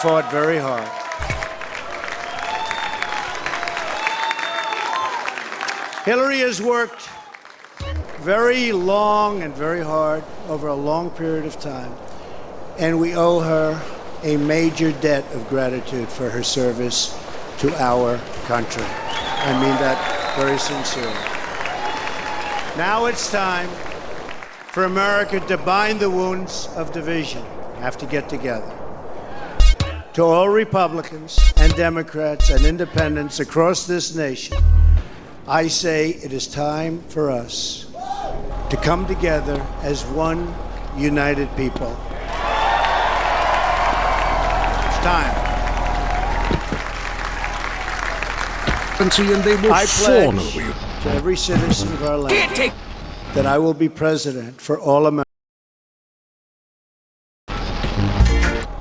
Fought very hard. Hillary has worked very long and very hard over a long period of time, and we owe her a major debt of gratitude for her service to our country. I mean that very sincerely. Now it's time for America to bind the wounds of division. We have to get together. To all Republicans and Democrats and independents across this nation, I say it is time for us to come together as one united people. It's time. And they will I fawn pledge over you. to every citizen of our land that I will be president for all Americans.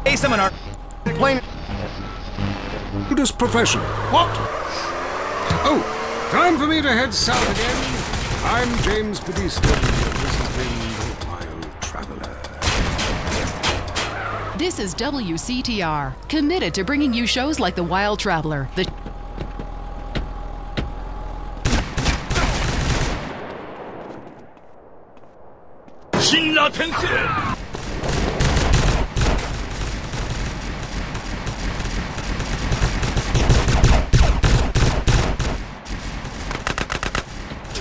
Hey, seminar. Plain. This profession. What? Oh, time for me to head south again. I'm James Podesta. This has been The Wild Traveler. This is WCTR, committed to bringing you shows like The Wild Traveler.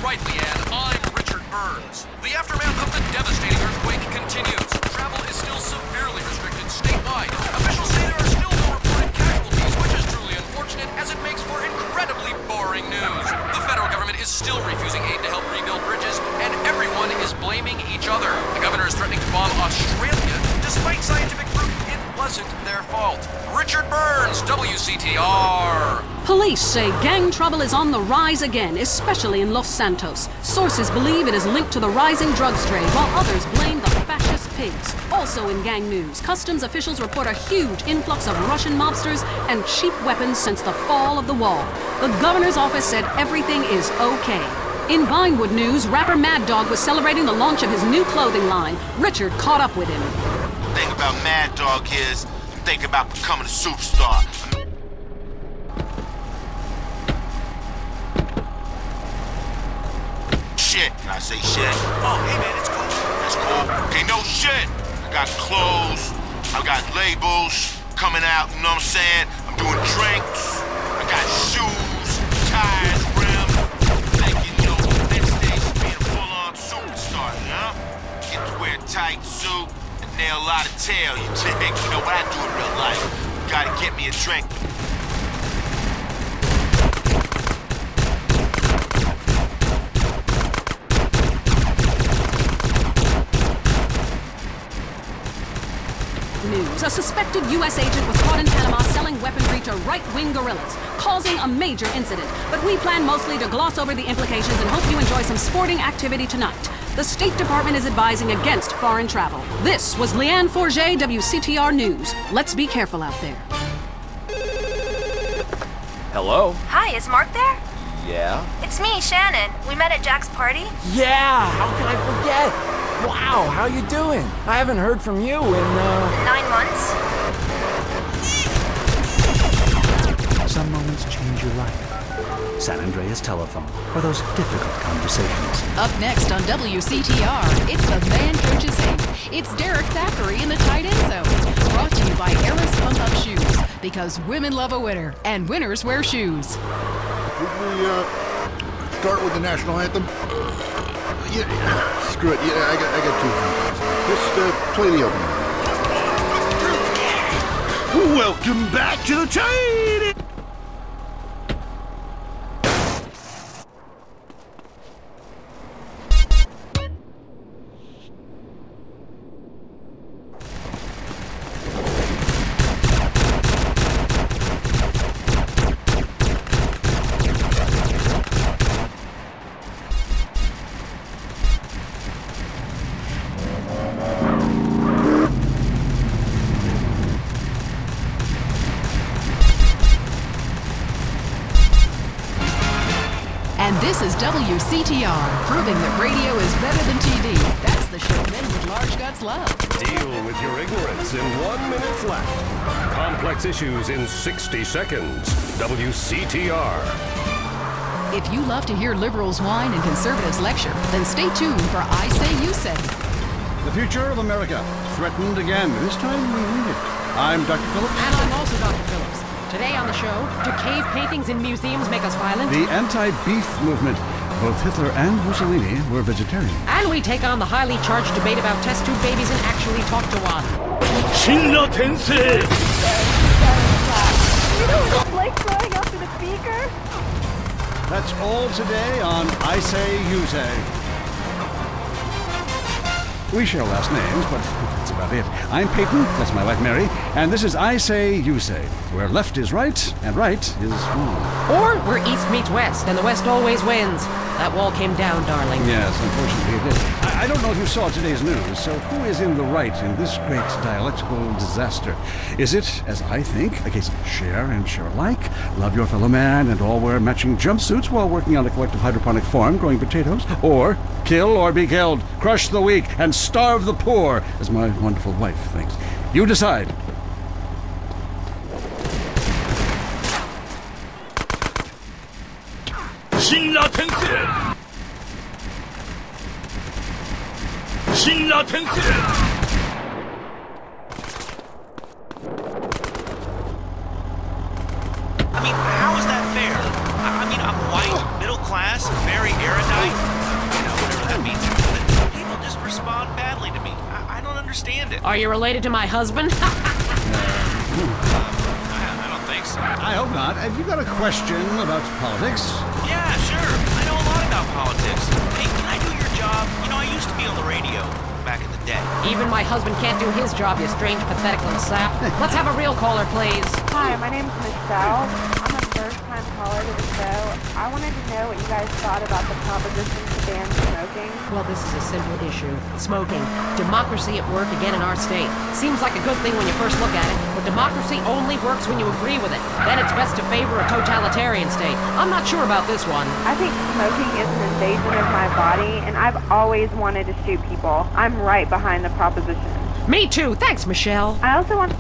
Right, Leanne, I'm Richard Burns. The aftermath of the devastating earthquake continues. Travel is still severely restricted statewide. Officials say there are still no reported casualties, which is truly unfortunate as it makes for incredibly boring news. The federal government is still refusing aid to help rebuild bridges, and everyone is blaming each other. The governor is threatening to bomb Australia, despite scientific proof it wasn't their fault. Richard Burns, WCTR. Police say gang trouble is on the rise again, especially in Los Santos. Sources believe it is linked to the rising drugs trade, while others blame the fascist pigs. Also in gang news, customs officials report a huge influx of Russian mobsters and cheap weapons since the fall of the wall. The governor's office said everything is okay. In Vinewood news, rapper Mad Dog was celebrating the launch of his new clothing line. Richard caught up with him. The thing about Mad Dog is, I'm thinking about becoming a superstar. Shit. Can I say shit? Oh, hey man, it's cool. That's cool. Okay, no shit. I got clothes. I got labels coming out, you know what I'm saying? I'm doing drinks. I got shoes, ties, rims. Thinking, you know, next stage is being a full-on superstar, you know? Get to wear a tight suit and nail a lot of tail, you dig? You know what I do in real life? Gotta get me a drink. News. A suspected U.S. agent was caught in Panama selling weaponry to right-wing guerrillas, causing a major incident. But we plan mostly to gloss over the implications and hope you enjoy some sporting activity tonight. The State Department is advising against foreign travel. This was Leanne Forget, WCTR News. Let's be careful out there. Hello? Hi, is Mark there? Yeah? It's me, Shannon. We met at Jack's party. Yeah! How can I forget? Wow, how you doing? I haven't heard from you in, 9 months. Some moments change your life. San Andreas Telephone for those difficult conversations. Up next on WCTR, it's the Man Coaches Inc. It's Derek Thackeray in the tight end zone. Brought to you by Eris Pump Up Shoes. Because women love a winner, and winners wear shoes. Should we, start with the national anthem? Yeah, screw it. Yeah, I got two. Just, play the opening. Welcome back to the tight. And this is WCTR, proving that radio is better than TV. That's the the show men with large guts love. Deal with your ignorance in 1 minute flat. Complex issues in 60 seconds. WCTR. If you love to hear liberals whine and conservatives lecture, then stay tuned for I Say You Say. The future of America, threatened again. This time we read it. I'm Dr. Phillips. And I'm also Dr. Phillips. Today on the show, do cave paintings in museums make us violent? The anti-beef movement. Both Hitler and Mussolini were vegetarian. And we take on the highly charged debate about test tube babies and actually talk to one. Shinra Tensei! You don't like throwing up to the speaker? That's all today on I Say You Say. We share last names, but that's about it. I'm Peyton, that's my wife Mary, and this is I Say You Say, where left is right and right is wrong. Or where east meets west, and the west always wins. That wall came down, darling. Yes, unfortunately it did. I don't know if you saw today's news, so who is in the right in this great dialectical disaster? Is it, as I think, a case of share and share alike, love your fellow man, and all wear matching jumpsuits while working on a collective hydroponic farm growing potatoes? Or kill or be killed, crush the weak, and starve the poor, as my wonderful wife thinks? You decide. Shinra Tensei! Shinra Tensei! I mean, how is that fair? I mean, I'm white, middle class, very erudite, whatever that means. But people just respond badly to me. I don't understand it. Are you related to my husband? I don't think so. I hope not. Have you got a question about politics? Yeah, sure. I know a lot about politics. Hey, can I do your job? I used to be on the radio back in the day. Even my husband can't do his job, you strange, pathetic little sap. Let's have a real caller, please. Hi, my name's Michelle. I'm a first-time caller to the show. I wanted to know what you guys thought about the proposition to ban smoking. Well, this is a simple issue. Smoking. Democracy at work again in our state. Seems like a good thing when you first look at it, but democracy only works when you agree with it. Then it's best to favor a totalitarian state. I'm not sure about this one. I think smoking is an invasion of my body, and I've always wanted to shoot people. I'm right behind the proposition. Me too. Thanks, Michelle. I also want...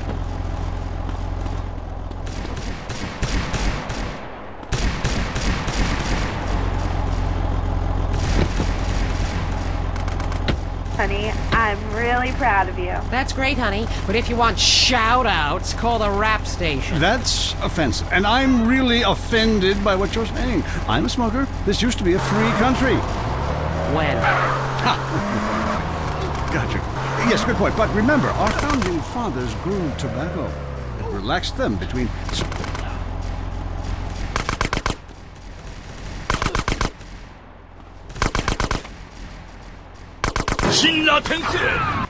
Honey, I'm really proud of you. That's great, honey. But if you want shout-outs, call the rap station. That's offensive, and I'm really offended by what you're saying. I'm a smoker. This used to be a free country. When? Gotcha. Yes, good point. But remember, our founding fathers grew tobacco. It relaxed them between... Shinra Tensei!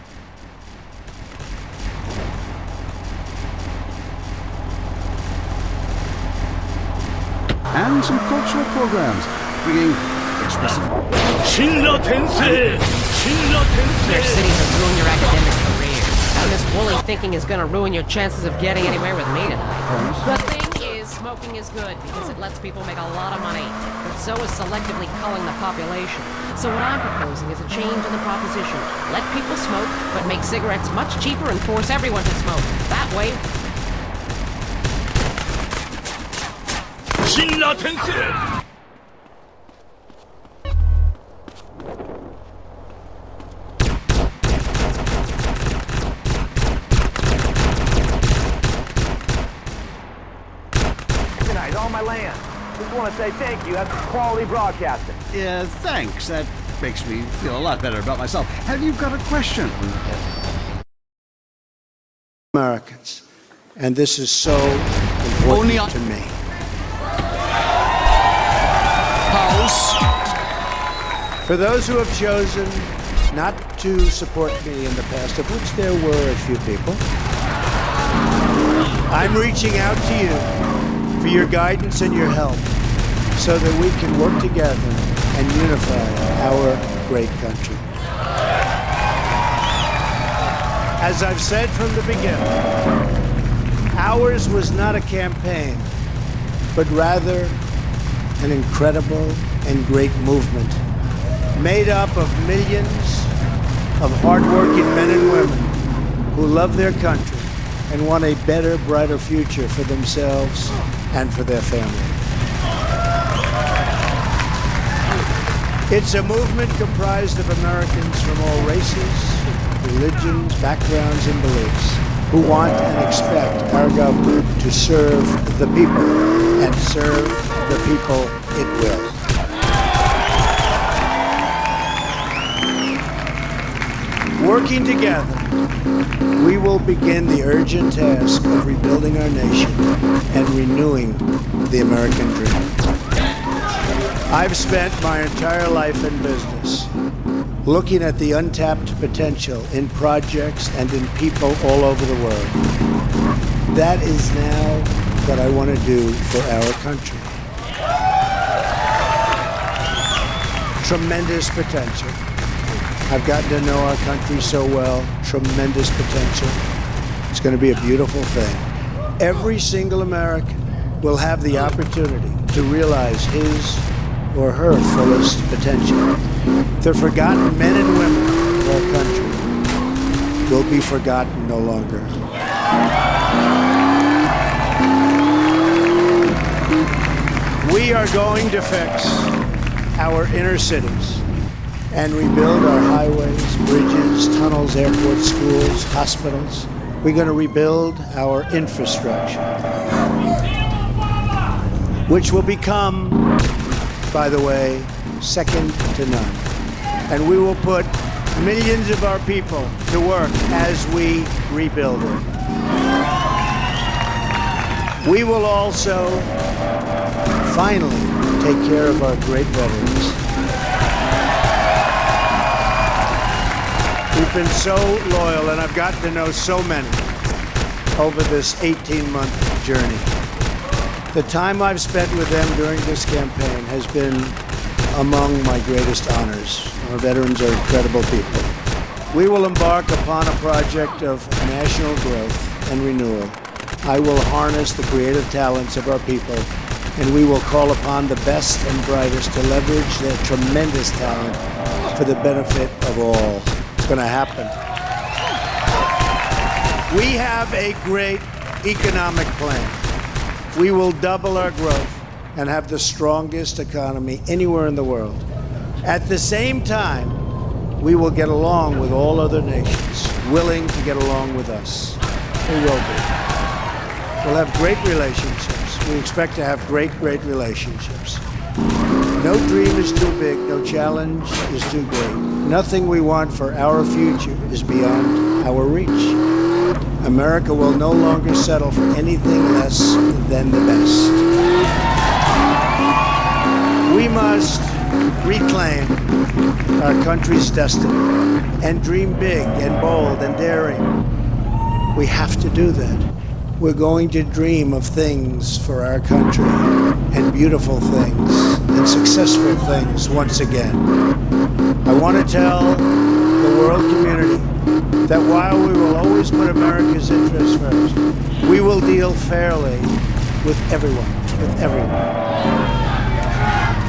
and some cultural programs, bringing expressive... Shinra Tensei! Shinra Tensei! Your cities have ruined your academic career. And this woolly thinking is going to ruin your chances of getting anywhere with me tonight. The thing is, smoking is good because it lets people make a lot of money. But so is selectively culling the population. So what I'm proposing is a change in the proposition. Let people smoke, but make cigarettes much cheaper and force everyone to smoke. That way... Shinra Tensei! On my land. Just want to say thank you. That's quality broadcasting. Yeah, thanks. That makes me feel a lot better about myself. Have you got a question? Americans, and this is so important to me. House. For those who have chosen not to support me in the past, of which there were a few people, I'm reaching out to you for your guidance and your help so that we can work together and unify our great country. As I've said from the beginning, ours was not a campaign, but rather an incredible and great movement made up of millions of hardworking men and women who love their country and want a better, brighter future for themselves and for their family. It's a movement comprised of Americans from all races, religions, backgrounds, and beliefs who want and expect our government to serve the people, and serve the people it will. Working together, we will begin the urgent task of rebuilding our nation and renewing the American dream. I've spent my entire life in business looking at the untapped potential in projects and in people all over the world. That is now what I want to do for our country. Tremendous potential. I've gotten to know our country so well. Tremendous potential. It's going to be a beautiful thing. Every single American will have the opportunity to realize his or her fullest potential. The forgotten men and women of our country will be forgotten no longer. We are going to fix our inner cities and rebuild our highways, bridges, tunnels, airports, schools, hospitals. We're going to rebuild our infrastructure, which will become, by the way, second to none. And we will put millions of our people to work as we rebuild it. We will also finally take care of our great veterans. We've been so loyal, and I've gotten to know so many over this 18-month journey. The time I've spent with them during this campaign has been among my greatest honors. Our veterans are incredible people. We will embark upon a project of national growth and renewal. I will harness the creative talents of our people, and we will call upon the best and brightest to leverage their tremendous talent for the benefit of all. It's going to happen. We have a great economic plan. We will double our growth and have the strongest economy anywhere in the world. At the same time, we will get along with all other nations, willing to get along with us. We will be. We'll have great relationships. We expect to have great relationships. No dream is too big, no challenge is too great. Nothing we want for our future is beyond our reach. America will no longer settle for anything less than the best. We must reclaim our country's destiny and dream big and bold and daring. We have to do that. We're going to dream of things for our country, and beautiful things and successful things once again. I want to tell the world community that while we will always put America's interests first, we will deal fairly with everyone,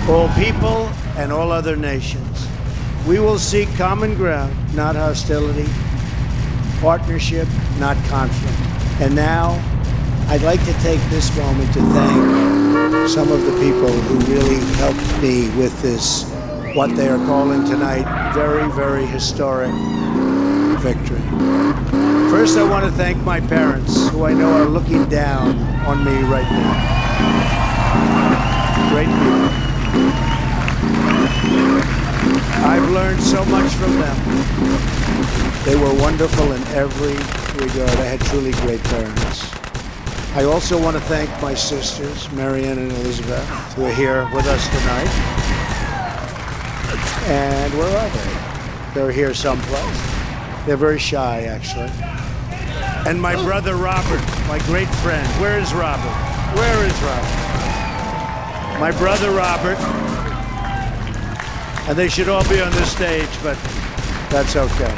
all people and all other nations. We will seek common ground, not hostility, partnership, not conflict. And now, I'd like to take this moment to thank some of the people who really helped me with this, what they are calling tonight, very, very historic victory. First, I want to thank my parents, who I know are looking down on me right now. Great people. I've learned so much from them. They were wonderful in every regard. I had truly great parents. I also want to thank my sisters, Marianne and Elizabeth, who are here with us tonight. And where are they? They're here someplace. They're very shy, actually. And my brother Robert, my great friend. Where is Robert? Where is Robert? My brother Robert. And they should all be on this stage, but that's okay.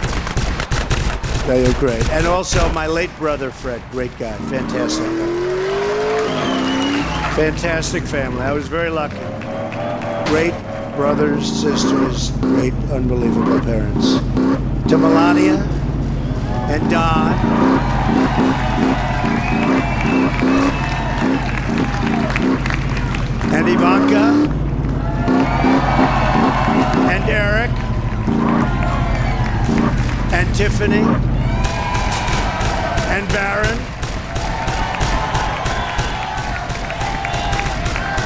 They are great. And also my late brother Fred, great guy, fantastic guy. Fantastic family. I was very lucky. Great brothers, sisters, great, unbelievable parents. to Melania and Don, and Ivanka, and Eric, and Tiffany, and Baron.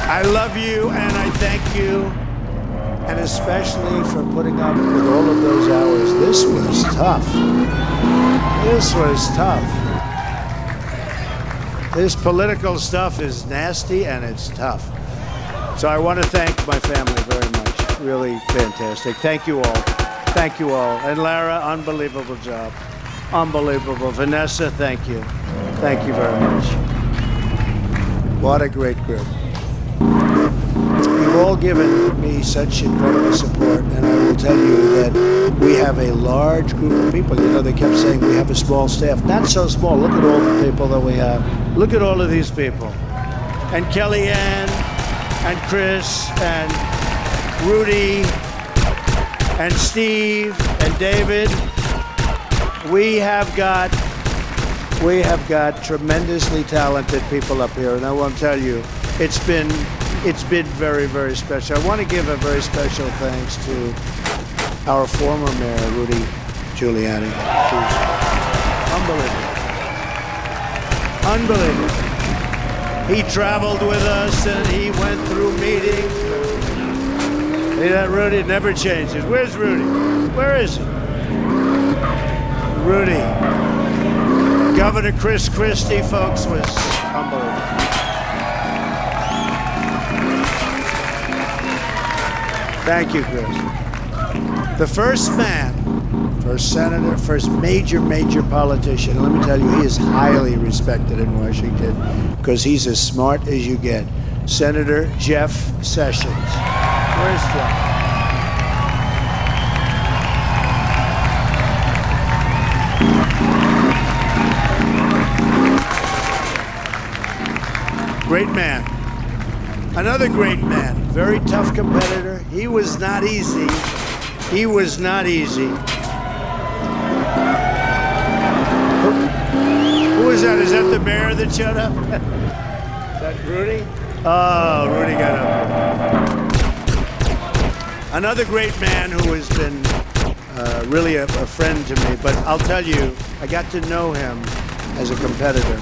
I love you and I thank you, and especially for putting up with all of those hours. This was tough. This was tough. This political stuff is nasty and it's tough. So I want to thank my family very much. Really fantastic. Thank you all. Thank you all. And Lara, unbelievable job. Unbelievable. Vanessa, thank you. Thank you very much. What a great group. You've all given me such incredible support, and I will tell you that we have a large group of people. You know, they kept saying we have a small staff. Not so small. Look at all the people that we have. Look at all of these people. And Kellyanne, and Chris, and Rudy, and Steve, and David. We have got tremendously talented people up here, and I want to tell you, it's been very, very special. I want to give a very special thanks to our former mayor, Rudy Giuliani. Unbelievable. Unbelievable. He traveled with us and he went through meetings. See that, Rudy? It never changes. Where's Rudy? Where is he? Rudy. Governor Chris Christie, folks, was unbelievable. Thank you, Chris. The first man, first senator, first major politician, let me tell you, he is highly respected in Washington because he's as smart as you get. Senator Jeff Sessions. Where's Jeff? Great man. Another great man. Very tough competitor. He was not easy. He was not easy. Who is that? Is that the mayor that showed up? Is that Rudy? Oh, Rudy got up here. Another great man who has been really a friend to me. But I'll tell you, I got to know him as a competitor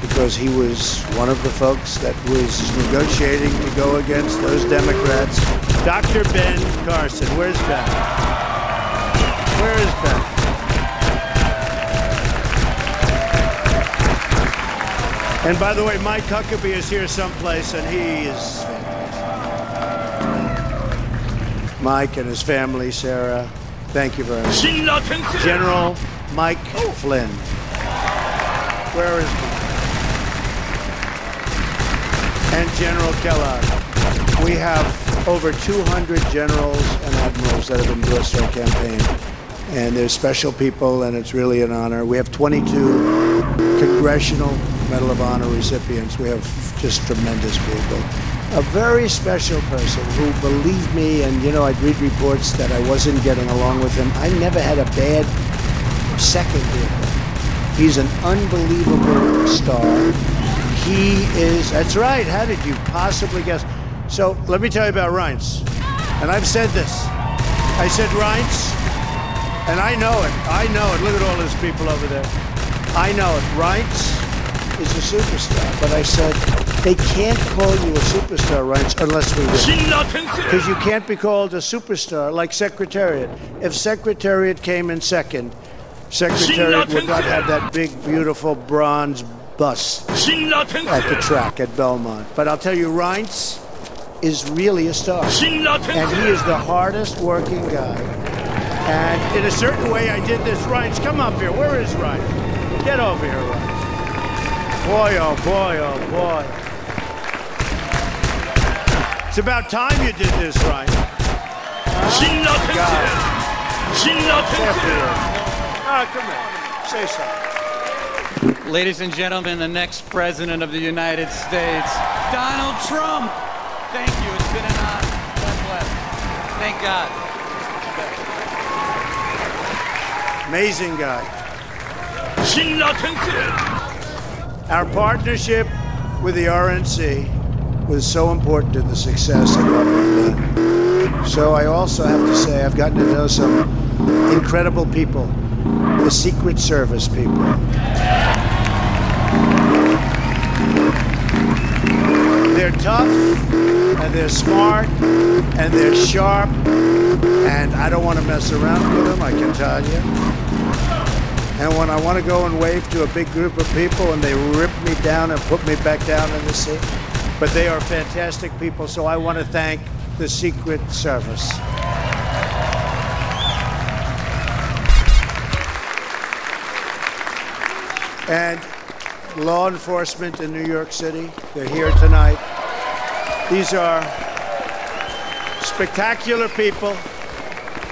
because he was one of the folks that was negotiating to go against those Democrats. Dr. Ben Carson. Where's Ben? Where is Ben? And by the way, Mike Huckabee is here someplace, and he is fantastic. Mike and his family, Sarah, thank you very much. General Mike Flynn. Where is he? And General Kellogg. We have over 200 generals and admirals that have endorsed our campaign. And they're special people, and it's really an honor. We have 22 Congressional Medal of Honor recipients. We have just tremendous people. A very special person who believed me, and you know, I'd read reports that I wasn't getting along with him. I never had a bad second with him. He's an unbelievable star. He is, that's right, how did you possibly guess? So let me tell you about Reince. And I've said this. I said Reince, and I know it. Look at all those people over there. I know it. Reince is a superstar, but I said, they can't call you a superstar, Reince, unless we win. Because you can't be called a superstar like Secretariat. If Secretariat came in second, Secretariat would not have that big, beautiful bronze bus at the track at Belmont. But I'll tell you, Reince is really a star. And he is the hardest working guy. And in a certain way, I did this. Reince, come up here. Where is Reince? Get over here, Reince. Boy, oh boy, oh boy. It's about time you did this, Reince. Come here. Say something. Ladies and gentlemen, the next president of the United States, Donald Trump. Thank you. It's been an honor. God bless. Thank God. Amazing guy. 辛辣天使 Our partnership with the RNC was so important to the success of what we've done. So I also have to say I've gotten to know some incredible people, the Secret Service people. They're tough, and they're smart, and they're sharp, and I don't want to mess around with them, I can tell you. And when I want to go and wave to a big group of people and they rip me down and put me back down in the seat. But they are fantastic people, so I want to thank the Secret Service. And law enforcement in New York City, they're here tonight. These are spectacular people,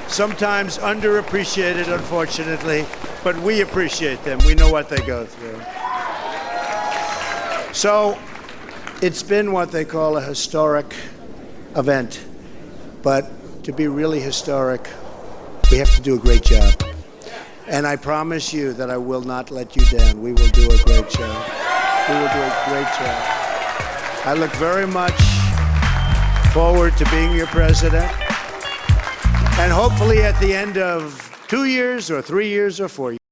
sometimes underappreciated, unfortunately, but we appreciate them. We know what they go through. So it's been what they call a historic event, but to be really historic, we have to do a great job. And I promise you that I will not let you down. We will do a great job. We will do a great job. I look very much forward to being your president. And hopefully at the end of 2 years or 3 years or 4 years,